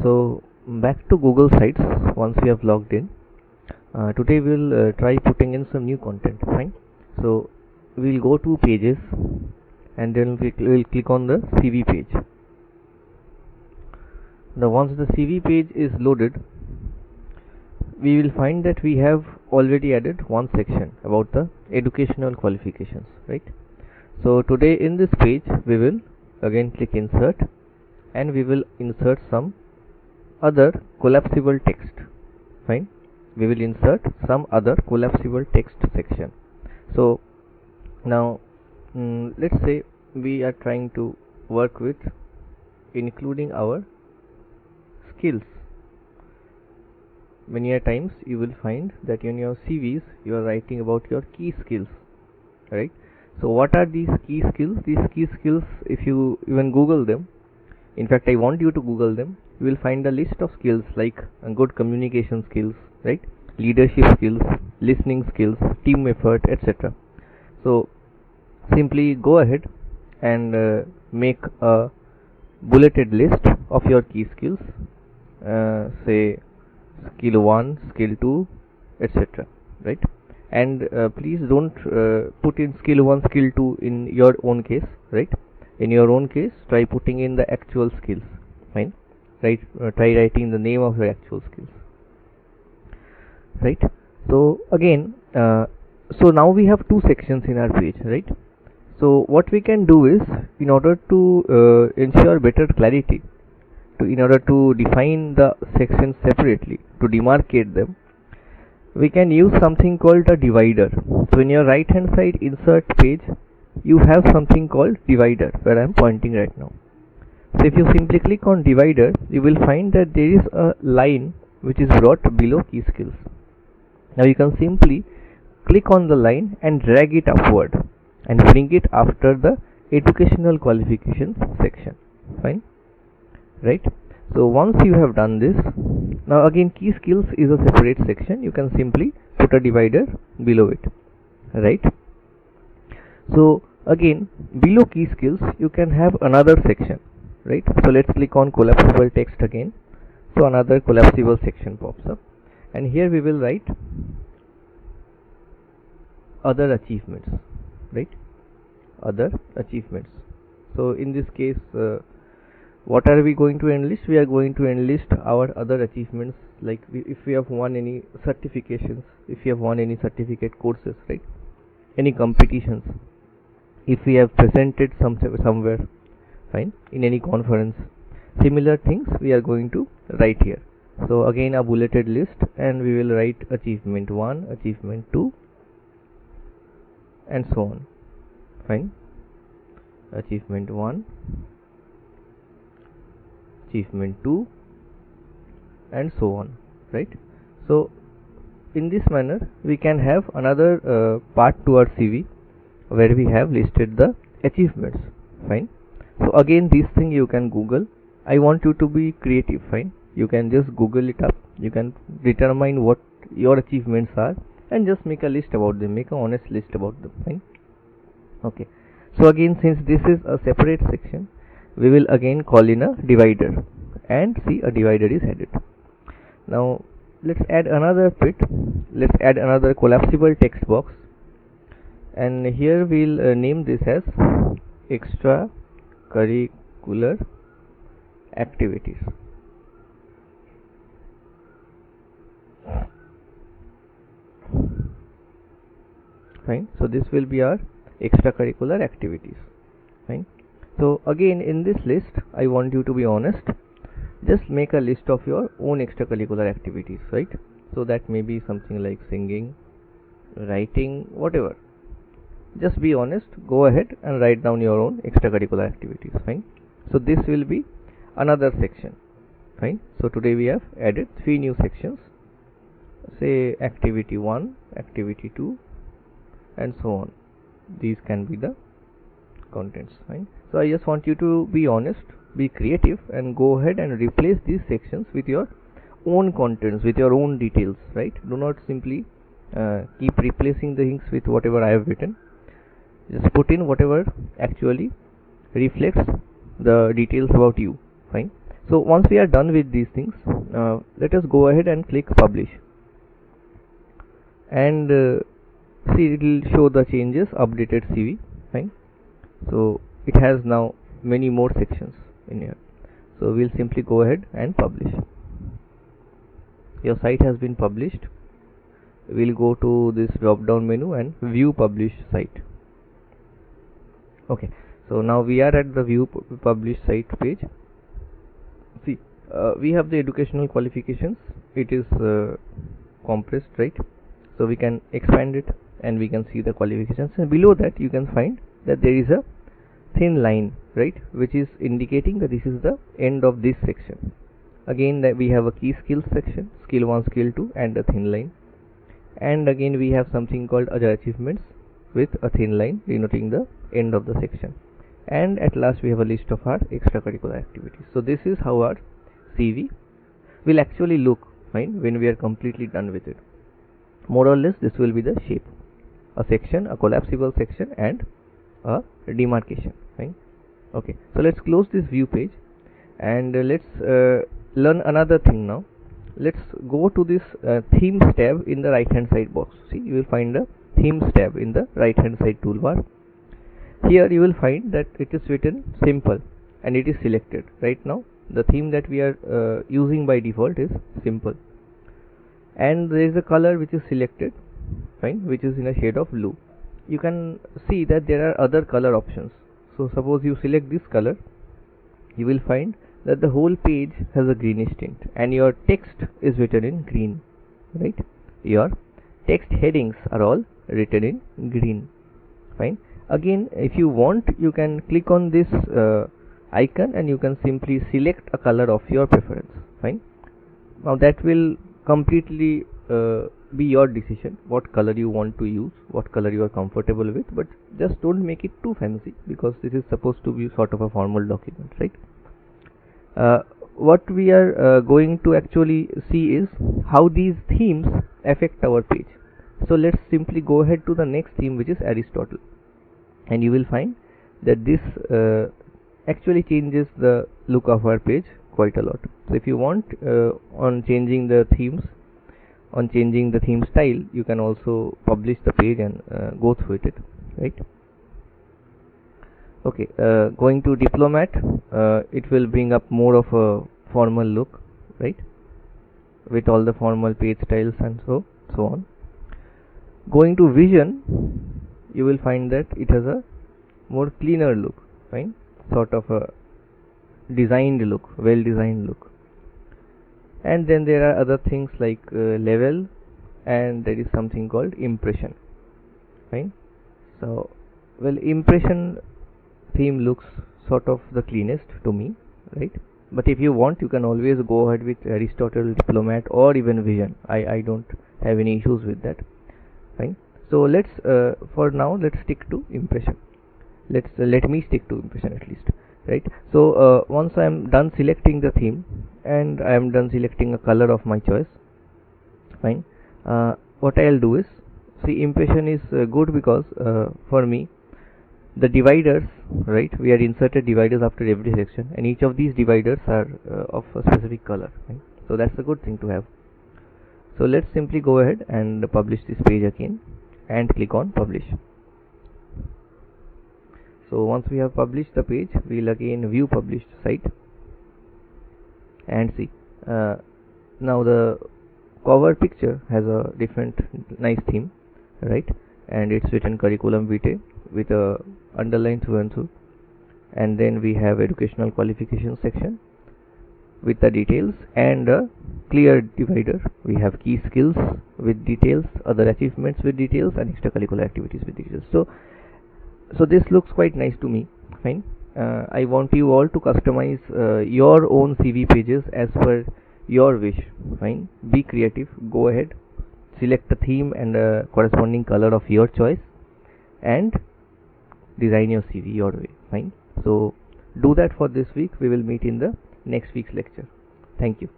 So back to Google Sites once we have logged in. Today we'll try putting in some new content. Fine. So we'll go to pages and then we'll click on the CV page. Now once the CV page is loaded, we will find that we have already added one section about the educational qualifications, right? So today in this page we will again click insert and we will insert some other collapsible text. Fine. We will insert some other collapsible text section. So now let's say we are trying to work with including our skills. Many a times you will find that in your CVs you are writing about your key skills, right? So what are these key skills? These key skills, if you even Google them, in fact I want you to Google them, you will find a list of skills like good communication skills, right? Leadership skills, listening skills, team effort, etc. So simply go ahead and make a bulleted list of your key skills, say skill 1, skill 2, etc. right? And please don't put in skill 1, skill 2 in your own case, right? In your own case, try putting in the actual skills. Fine. Right. Try writing the name of your actual skills. Right. So again, so now we have two sections in our page, right? So what we can do is, in order to ensure better clarity, in order to define the sections separately, to demarcate them, we can use something called a divider. So in your right hand side insert page, you have something called divider where I am pointing right now. So if you simply click on divider, you will find that there is a line which is brought below key skills. Now you can simply click on the line and drag it upward and bring it after the educational qualifications section. Fine. Right. So once you have done this, now again key skills is a separate section. You can simply put a divider below it, right? So again below key skills you can have another section, right? So let's click on collapsible text again. So another collapsible section pops up and here we will write other achievements, right? Other achievements. So in this case, what are we going to enlist? We are going to enlist our other achievements, like if we have won any certifications, if we have won any certificate courses, right? Any competitions, if we have presented somewhere, fine, in any conference. Similar things we are going to write here. So again a bulleted list and we will write achievement 1, achievement 2 and so on. Fine. Achievement 1, achievement 2 and so on, right? So in this manner we can have another part to our CV where we have listed the achievements. Fine. So again this thing you can Google. I want you to be creative. Fine. You can just Google it up. You can determine what your achievements are and just make a list about them, make a honest list about them. Fine. Okay. So again, since this is a separate section, we will again call in a divider and see a divider is added. Now let's add another bit. Let's add another collapsible text box and here we'll name this as extracurricular activities. Fine. So this will be our extracurricular activities. Fine. So again in this list I want you to be honest. Just make a list of your own extracurricular activities, right? So that may be something like singing, writing, whatever. Just be honest, go ahead and write down your own extracurricular activities. Fine. So this will be another section. Fine. So today we have added 3 new sections, say activity 1, activity 2 and so on. These can be the contents. Fine. So I just want you to be honest, be creative and go ahead and replace these sections with your own contents, with your own details, right? Do not simply keep replacing the things with whatever I have written. Just put in whatever actually reflects the details about you. Fine. So once we are done with these things, let us go ahead and click publish, and see, it will show the changes, updated CV. Fine. So it has now many more sections in here. So we'll simply go ahead and publish. Your site has been published. We'll go to this drop down menu and view published site. Okay, so now we are at the view published site page. See, we have the educational qualifications. It is compressed, right? So we can expand it and we can see the qualifications, and below that you can find that there is a thin line, right, which is indicating that this is the end of this section. Again, that we have a key skills section, skill 1, skill 2, and a thin line. And again we have something called other achievements with a thin line denoting the end of the section. And at last we have a list of our extracurricular activities. So this is how our CV will actually look, fine, when we are completely done with it. More or less this will be the shape: a section, a collapsible section, and a demarcation. Fine. Okay, so let's close this view page, and let's learn another thing now. Let's go to this themes tab in the right hand side box. See, you will find the themes tab in the right hand side toolbar. Here you will find that it is written simple and it is selected. Right now the theme that we are using by default is simple, and there is a color which is selected, fine, which is in a shade of blue. You can see that there are other color options. So suppose you select this color, you will find that the whole page has a greenish tint and your text is written in green, right? Your text headings are all written in green. Fine. Again, if you want, you can click on this icon and you can simply select a color of your preference. Fine. Now that will completely be your decision, what color you want to use, what color you are comfortable with, but just don't make it too fancy, because this is supposed to be sort of a formal document, right? What we are going to actually see is how these themes affect our page. So let's simply go ahead to the next theme, which is Aristotle, and you will find that this actually changes the look of our page quite a lot. So if you want, on changing the themes, on changing the theme style, you can also publish the page and go through it, right? Okay, going to Diplomat, it will bring up more of a formal look, right, with all the formal page styles and so on. Going to Vision, you will find that it has a more cleaner look, fine, sort of a designed look, well designed look. And then there are other things like level, and there is something called impression, fine. So, well, impression theme looks sort of the cleanest to me, right? But if you want, you can always go ahead with Aristotle, Diplomat, or even Vision. I don't have any issues with that. Fine. So let's for now let's stick to impression. Let me stick to impression at least, right? So once I am done selecting the theme and I am done selecting a color of my choice, fine. What I'll do is, see, impression is good because for me, the dividers, right, we are inserted dividers after every section, and each of these dividers are of a specific color, right? So that's a good thing to have. So let's simply go ahead and publish this page again and click on publish. So once we have published the page, we'll again view published site and see, now the cover picture has a different nice theme, right, and it's written curriculum vitae with a underline through and through, and then we have educational qualification section with the details and a clear divider. We have key skills with details, other achievements with details, and extracurricular activities with details. So this looks quite nice to me. Fine. I want you all to customize your own CV pages as per your wish. Fine. Be creative. Go ahead, select a theme and a corresponding color of your choice, and design your CV your way. Fine. So do that for this week. We will meet in the next week's lecture. Thank you.